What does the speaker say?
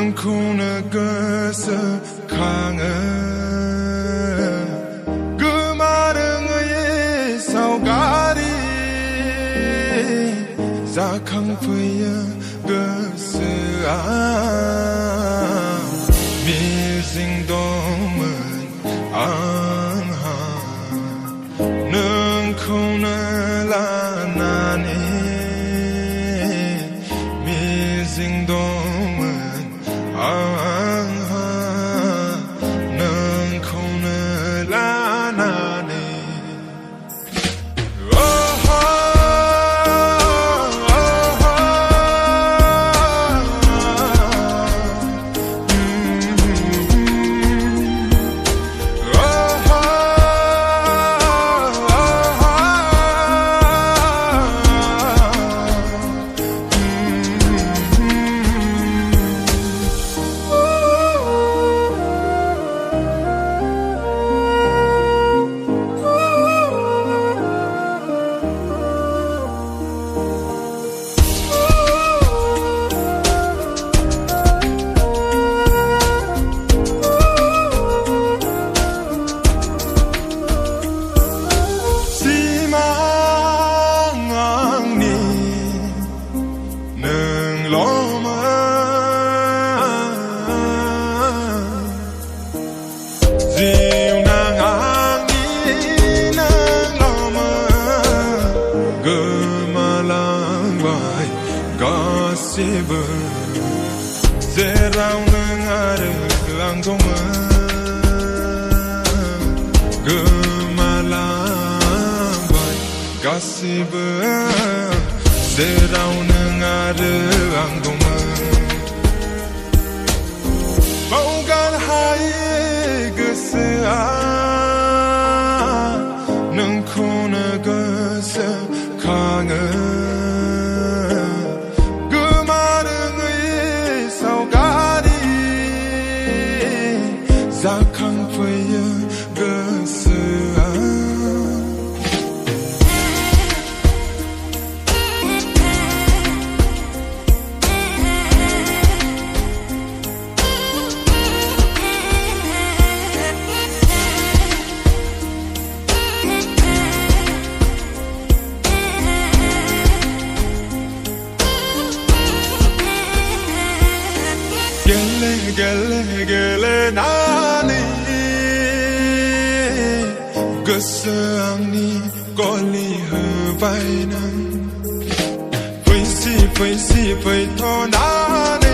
눈코는 그서 강은 그 말은 의 사오가리 자강프여 그스아 미싱동은 안하 눈코는 라나니 미싱동은 안하 눈코는 라나니 Zerau는 아르랑동은 그말랑과 가시브 Zerau는 아르랑동은 뭔가 하이 그스아 눈코는 그스 강은 자강프여 그스아 gelé nani Gusangni goli huvainan Pui si pui to nani